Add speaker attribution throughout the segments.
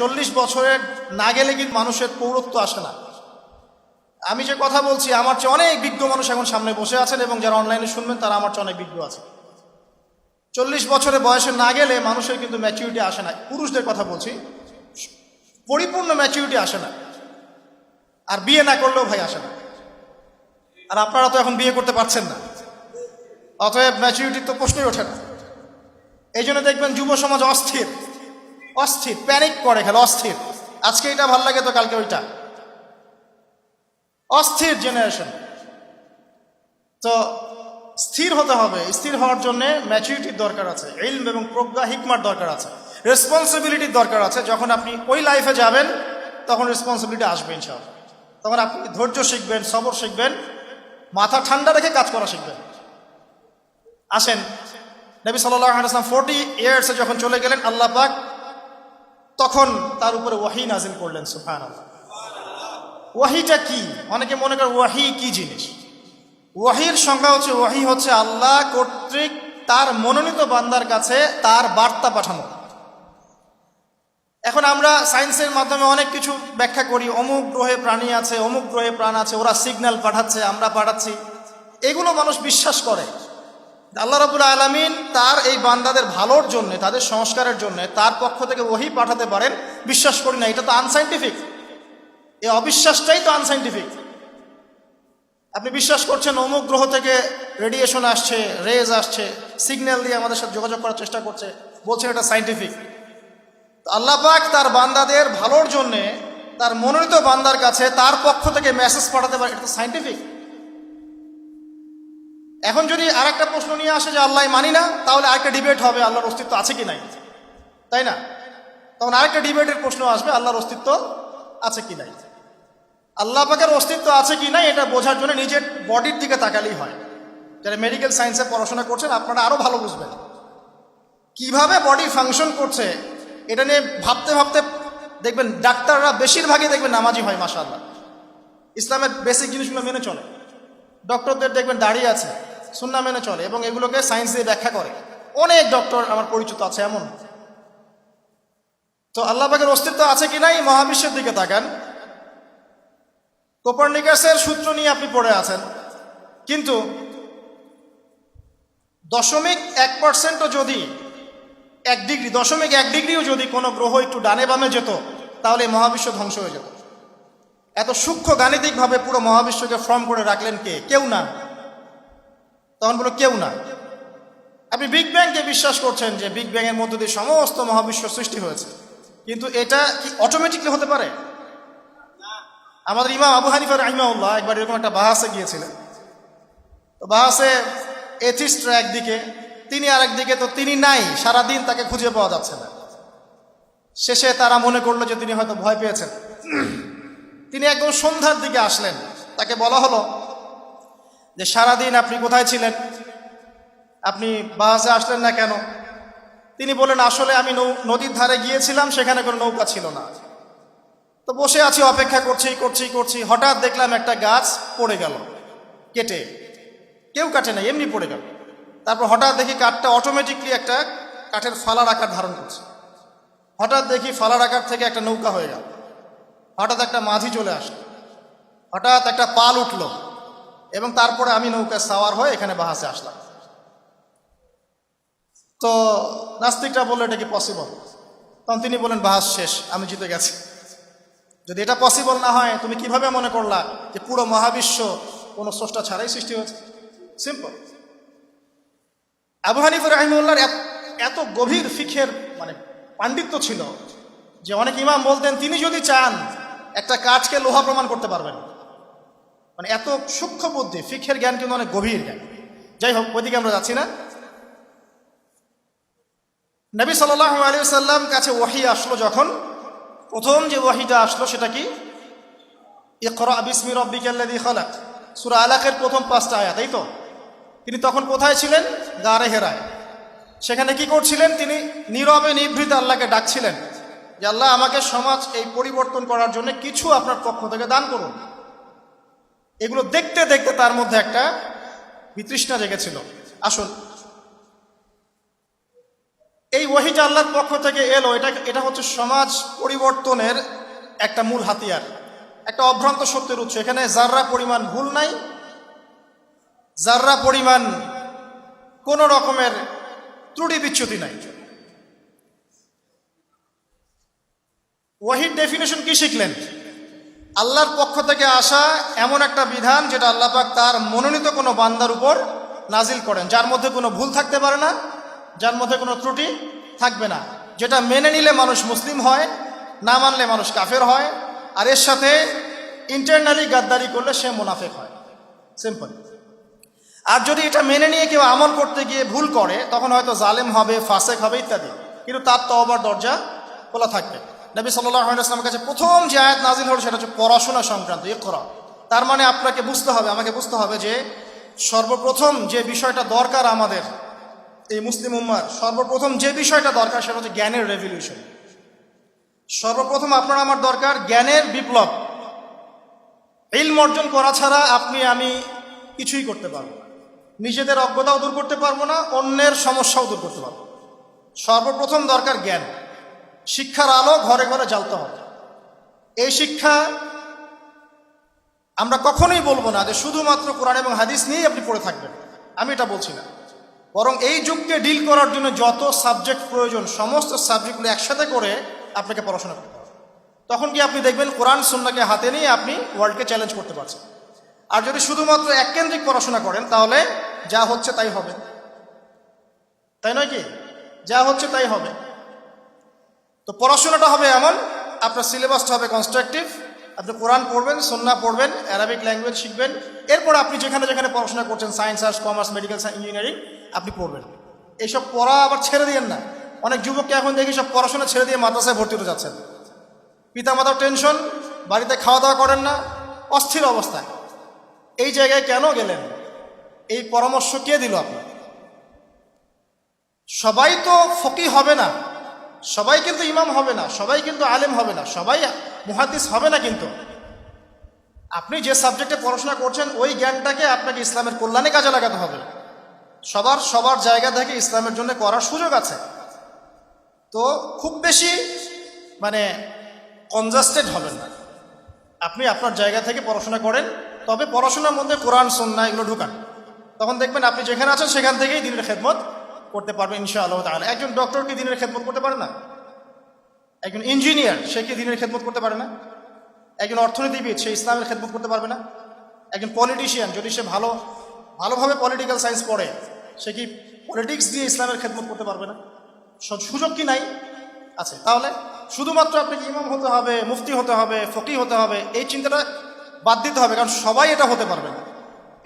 Speaker 1: 40 বছরের না গেলে কিন্তু মানুষের পৌরত্ব আসে না। আমি যে কথা বলছি, আমার চেয়ে অনেক বিজ্ঞ মানুষ এখন সামনে বসে আছেন, এবং যারা অনলাইনে শুনবেন তারা আমার চেয়ে অনেক বিজ্ঞ আছে। 40 বছরের বয়সে না গেলে মানুষের কিন্তু ম্যাচিউরিটি আসে না। পুরুষদের কথা বলছি, পরিপূর্ণ ম্যাচিউরিটি আসে না। আর বিয়ে না করলেও ভাই আসে না। আর আপনারা তো এখন বিয়ে করতে পারছেন না, অতএব ম্যাচিউরিটির তো প্রশ্নই ওঠে না। এই জন্য দেখবেন যুব সমাজ অস্থির, প্যানিক করে, খেলে অস্থির। আজকে এটা ভাল লাগে তো কালকে ওইটা, অস্থির জেনারেশন। তো স্থির হতে হবে। স্থির হওয়ার জন্য ম্যাচুরিটির দরকার আছে, ইলম এবং প্রজ্ঞা হিকমার দরকার আছে, রেসপন্সিবিলিটির দরকার আছে। যখন আপনি ওই লাইফে যাবেন তখন রেসপন্সিবিলিটি আসবে ইনশাআল্লাহ। তখন আপনি ধৈর্য শিখবেন, সবর শিখবেন, মাথা ঠান্ডা রেখে কাজ করা শিখবেন। আসেন, নবী সাল্লাল্লাহু আলাইহি ওয়াসাল্লাম 40 ইয়ার্সে যখন চলে গেলেন, আল্লাহ পাক তখন তার উপরে ওয়াহি নাজিল করলেন। সুবহানাল্লাহ। ওয়াহিটা কি? অনেকে মনে করে ওয়াহি কি জিনিস। ওয়াহির সংজ্ঞা হচ্ছে, ওয়াহি হচ্ছে আল্লাহ কর্তৃক তার মনোনীত বান্দার কাছে তার বার্তা পাঠানো। এখন আমরা সায়েন্সের মাধ্যমে অনেক কিছু ব্যাখ্যা করি, অমুক গ্রহে প্রাণী আছে, অমুক গ্রহে প্রাণ আছে, ওরা সিগন্যাল পাঠাচ্ছে, আমরা পাঠাচ্ছি, এগুলো মানুষ বিশ্বাস করে। আল্লাহ রাব্বুল আলামিন তার এই বান্দাদের ভালোর জন্য, তাদের সংস্কারের জন্য তার পক্ষ থেকে ওয়াহি পাঠাতে পারেন, বিশ্বাস করি না। এটা তো আনসাইন্টিফিক। এই অবিশ্বাসটাই তো আনসাইন্টিফিক। আপনি বিশ্বাস করছেন অমুক গ্রহ থেকে রেডিয়েশন আসছে, রেজ আসছে, সিগন্যাল দিয়ে আমাদের সাথে যোগাযোগ করার চেষ্টা করছে, বলছেন এটা সাইন্টিফিক। আল্লাহ পাক তার বান্দাদের ভালোর জন্যে তার মনোনীত বান্দার কাছে তার পক্ষ থেকে মেসেজ পাঠাতে পারে, এটা তো সাইন্টিফিক। এখন যদি আরেকটা প্রশ্ন নিয়ে আসে যে আল্লাহ মানি না, তাহলে আরেকটা ডিবেট হবে আল্লাহর অস্তিত্ব আছে কি নাই, তাই না? তখন আরেকটা ডিবেটের প্রশ্ন আসবে আল্লাহর অস্তিত্ব আছে কি নাই। আল্লাহ পাকের অস্তিত্ব আছে কি নাই এটা বোঝার জন্য নিজের বডির দিকে তাকালেই হয়। যারা মেডিকেল সায়েন্সে পড়াশোনা করছেন আপনারা আরো ভালো বুঝবেন কিভাবে বডি ফাংশন করছে। এটা নিয়ে ভাবতে ভাবতে দেখবেন ডাক্তাররা বেশিরভাগই দেখবেন নামাজি হয়, মাশাআল্লাহ, ইসলামের বেসিক জিনিসগুলো মেনে চলে। ডক্টরদের দেখবেন দাঁড়িয়ে আছে, সুন্নাহ মেনে চলে, এবং এগুলোকে সায়েন্স দিয়ে ব্যাখ্যা করে। অনেক ডক্টর আমার পরিচিত আছে এমন। তো আল্লাহ পাকের অস্তিত্ব আছে কি নাই, মহাবিশ্বের দিকে তাকান। কোপারনিকাসের সূত্র নিয়ে আপনি পড়ে আছেন, কিন্তু 0.1% যদি 1 ডিগ্রি, 0.1 ডিগ্রিও যদি কোনো গ্রহ একটু ডানে বামে যেত, তাহলে মহাবিশ্ব ধ্বংস হয়ে যেত। এত সূক্ষ্ম গাণিতিকভাবে পুরো মহাবিশ্বকে ফর্ম করে রাখলেন কে? কেউ না। তখন বলো কেউ না। আপনি বিগ ব্যাংকে বিশ্বাস করছেন যে বিগ ব্যাংয়ের মধ্য দিয়ে সমস্ত মহাবিশ্ব সৃষ্টি হয়েছে, কিন্তু এটা কি অটোমেটিকলি হতে পারে? আমাদের ইমাম আবু হানিফা রাহিমাহুল্লাহ একবার এরকম একটা বাহাসে গিয়েছিলেন। তো বাহাসে এথিস্টরা একদিকে, তিনি আরেকদিকে। তো তিনি নাই, সারাদিন তাকে খুঁজে পাওয়া যাচ্ছে না। শেষে তারা মনে করলো যে তিনি হয়তো ভয় পেয়েছেন। তিনি একদম সন্ধ্যার দিকে আসলেন। তাকে বলা হলো যে সারাদিন আপনি কোথায় ছিলেন, আপনি বাহাসে আসলেন না কেন? তিনি বলেন, আসলে আমি নদীর ধারে গিয়েছিলাম, সেখানে কোনো নৌকা ছিল না। তো বসে আছি, অপেক্ষা করছি, হঠাৎ দেখলাম একটা গাছ পড়ে গেল কেটে। কেউ কাটে না, এমনি পড়ে গেল। তারপর হঠাৎ দেখি কাঠটা অটোমেটিকলি একটা কাঠের ফালার আকার ধারণ করছে। হঠাৎ দেখি ফালার আকার থেকে একটা নৌকা হয়ে গেল। হঠাৎ একটা মাঝি চলে আসলো, হঠাৎ একটা পাল উঠলো, এবং তারপরে আমি নৌকা সাওয়ার হয়ে এখানে বাহাসে আসলাম। তো নাস্তিকরা বললো এটা কি পসিবল? তখন তিনি বলেন, বাহাস শেষ, আমি জিতে গেছি। যদি এটা পসিবল না হয়, তুমি কিভাবে মনে করলা যে পুরো মহাবিশ্ব কোনো স্রষ্টা ছাড়াই সৃষ্টি হয়েছে? সিম্পল। আবু হানিফা রাহিমাহুল্লাহর এত গভীর ফিকহের পাণ্ডিত্য ছিল যে অনেক ইমাম বলতেন তিনি যদি চান একটা কাঠকে লোহা প্রমাণ করতে পারবেন। এত সূক্ষ্ম বুদ্ধি, ফিকহের জ্ঞান কিন্তু অনেক গভীর জ্ঞান। যাই হোক, ওইদিকে আমরা যাচ্ছি না। নবী সাল্লাল্লাহু আলাইহি ওয়াসাল্লাম কাছে ওয়াহি আসলো যখন, প্রথম যে ওয়াহিটা আসলো সেটা কি? ইকরা বিসমি রাব্বিকাল্লাযী খালাক, সূরা আলাকের প্রথম 5টা আয়াত। এই তো তিনি তখন কোথায় ছিলেন? গারে হেরায়। সেখানে কি করছিলেন? তিনি নীরবে নিভৃতে আল্লাহকে ডাকছিলেন যে আল্লাহ, আমাকে সমাজ এই পরিবর্তন করার জন্য কিছু আপনার পক্ষ থেকে দান করুন। এগুলো দেখতে দেখতে তার মধ্যে একটা বিতৃষ্ণা জেগেছিল। আসুন, এই ওহীটা আল্লাহর পক্ষ থেকে এলো, এটা হচ্ছে সমাজ পরিবর্তনের একটা মূল হাতিয়ার, একটা অভ্রান্ত সত্যের উৎস। এখানে যাররা পরিমাণ ভুল নাই, যাররা পরিমাণ কোনো রকমের ত্রুটি বিচ্যুতি নাই। ওয়াহির ডেফিনেশন কি শিখলেন? আল্লাহর পক্ষ থেকে আসা এমন একটা বিধান যেটা আল্লাহ পাক তার মনোনীত কোনো বান্দার উপর নাজিল করেন, যার মধ্যে কোনো ভুল থাকতে পারে না, যার মধ্যে কোনো ত্রুটি থাকবে না, যেটা মেনে নিলে মানুষ মুসলিম হয়, না মানলে মানুষ কাফের হয়, আর এর সাথে ইন্টারনালি গাদ্দারি করলে সে মুনাফিক হয়। সিম্পল। আর যদি এটা মেনে নিয়ে কেউ আমল করতে গিয়ে ভুল করে, তখন হয়তো জালেম হবে, ফাসেক হবে ইত্যাদি, কিন্তু তার তওবার দরজা খোলা থাকবে। নবী সাল্লাল্লাহু আলাইহি ওয়াসাল্লামের কাছে প্রথম যে আয়াত নাজিল হলো সেটা হচ্ছে পড়াশোনা সংক্রান্ত, ইকরা। তার মানে আপনাকে বুঝতে হবে, আমাকে বুঝতে হবে যে সর্বপ্রথম যে বিষয়টা দরকার আমাদের এই মুসলিম উম্মার, সর্বপ্রথম যে বিষয়টা দরকার সেটা হচ্ছে জ্ঞানের রেভলিউশন। সর্বপ্রথম আপনার আমার দরকার জ্ঞানের বিপ্লব। ইলম অর্জন করা ছাড়া আপনি আমি কিছুই করতে পারবো না, নিজেদের অজ্ঞতাও দূর করতে পারবো না, অন্যের সমস্যাও দূর করতে পারবো। সর্বপ্রথম দরকার জ্ঞান। শিক্ষার আলো ঘরে ঘরে জ্বালতে হবে। এই শিক্ষা আমরা কখনোই বলবো না যে শুধুমাত্র কোরআন এবং হাদিস নিয়েই আপনি পড়ে থাকবেন, আমি এটা বলছি না। বরং এই যুগকে ডিল করার জন্য যত সাবজেক্ট প্রয়োজন, সমস্ত সাবজেক্টগুলো একসাথে করে আপনাকে পড়াশোনা করতে হবে। তখন কি আপনি দেখবেন কোরআন সুন্নাহকে হাতে নিয়ে আপনি ওয়ার্ল্ডকে চ্যালেঞ্জ করতে পারছেন। আর যদি শুধুমাত্র এককেন্দ্রিক পড়াশোনা করেন, তাহলে যা হচ্ছে তাই হবে, তাই নয় কি? যা হচ্ছে তাই হবে। তো পড়াশোনাটা হবে এমন, আপনার সিলেবাসটা হবে কনস্ট্রাকটিভ। আপনি কোরআন পড়বেন, সুন্নাহ পড়বেন, অ্যারাবিক ল্যাঙ্গুয়েজ শিখবেন, এরপর আপনি যেখানে যেখানে পড়াশোনা করছেন, science, arts, commerce, medical science, engineering, আপনি পড়বেন। এইসব পড়া আবার ছেড়ে দিয়েন না। অনেক যুবককে এখন দেখি সব পড়াশোনা ছেড়ে দিয়ে মাদ্রাসায় ভর্তি হতে যাচ্ছেন। পিতামাতার টেনশন, বাড়িতে খাওয়া দাওয়া করেন না, অস্থির অবস্থায়। এই জায়গায় কেন গেলেন? এই পরামর্শ কে দিল আপনার? সবাই তো ফকিহ হবে না, সবাই কিন্তু ইমাম হবে না, সবাই কিন্তু আলেম হবে না, সবাই মুহাদ্দিস হবে না। কিন্তু আপনি যে সাবজেক্টে পড়াশোনা করছেন ওই জ্ঞানটাকে আপনাকে ইসলামের কল্যাণে কাজে লাগাতে হবে। সবার জায়গা থেকে ইসলামের জন্য করার সুযোগ আছে। তো খুব বেশি কনজাস্টেড হবেন না। আপনি আপনার জায়গা থেকে পড়াশোনা করেন, তবে পড়াশোনার মধ্যে কোরআন সুন্নাহ এগুলো ঢুকান। তখন দেখবেন আপনি যেখানে আছেন সেখান থেকেই দ্বীনের খেদমত করতে পারবেন ইনশাআল্লাহ তাআলা। একজন ডক্টর কি দ্বীনের খেদমত করতে পারে না? একজন ইঞ্জিনিয়ার সে কি দ্বীনের খেদমত করতে পারে না? একজন অর্থনীতিবিদ সে ইসলামের খেদমত করতে পারবে না? একজন পলিটিশিয়ান যদি সে ভালোভাবে পলিটিক্যাল সায়েন্স পড়ে, সে কি পলিটিক্স দিয়ে ইসলামের খেদমত করতে পারবে না? সুযোগ কি নাই? আছে। তাহলে শুধুমাত্র আপনাকে ইমাম হতে হবে, মুফতি হতে হবে, ফকিহ হতে হবে, এই চিন্তাটা বাদ দিতে হবে। কারণ সবাই এটা হতে পারবে না,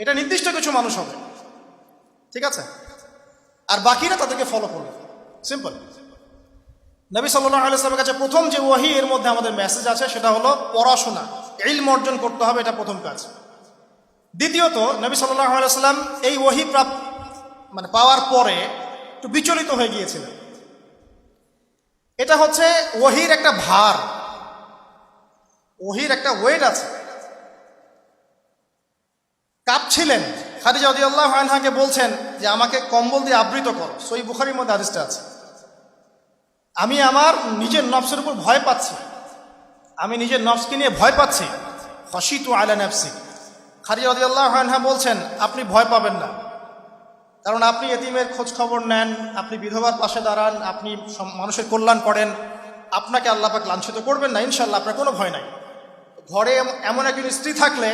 Speaker 1: এটা নির্দিষ্ট কিছু মানুষ হবে, ঠিক আছে? আর বাকিরা তাদেরকে ফলো করবে। সিম্পল। নবী সাল্লাল্লাহু আলাইহি ওয়াসাল্লামের কাছে প্রথম যে ওয়াহি, এর মধ্যে আমাদের মেসেজ আছে, সেটা হলো পড়াশোনা, ইলম অর্জন করতে হবে, এটা প্রথম কাজ। দ্বিতীয়ত, নবী সাল্লাল্লাহু আলাইহি ওয়াসাল্লাম এই ওয়াহি পাওয়ার পরে একটু বিচলিত হয়ে গিয়েছিলেন। এটা হচ্ছে ওয়াহির একটা ভার, ওয়াহির একটা ওয়েট আছে। কাঁপছিলেন। খাদিজা রাদিয়াল্লাহু আনহাকে বলছেন যে আমাকে কম্বল দিয়ে আবৃত করো। সহিহ বুখারীর মধ্যে হাদিসটা আছে। আমি আমার নিজের নফসের উপর ভয় পাচ্ছি, আমি নিজের নফসকে নিয়ে ভয় পাচ্ছি। খাশিতু আলা নাফসি। খাদিজা রাদিয়াল্লাহু আনহা বলছেন আপনি ভয় পাবেন না, কারণ আপনি এতিমের খোঁজ খবর নেন, আপনি বিধবার পাশে দাঁড়ান, আপনি মানুষের কল্যাণ করেন, আপনাকে আল্লাহ পাক লাঞ্ছিত করবেন না ইনশাআল্লাহ, আপনার কোনো ভয় নাই। ঘরে এমন একজন স্ত্রী থাকলে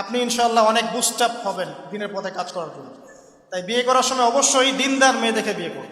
Speaker 1: আপনি ইনশাআল্লাহ অনেক বুস্ট আপ হবেন দিনের পথে কাজ করার জন্য। তাই বিয়ে করার সময় অবশ্যই দিনদার মেয়ে দেখে বিয়ে করুন।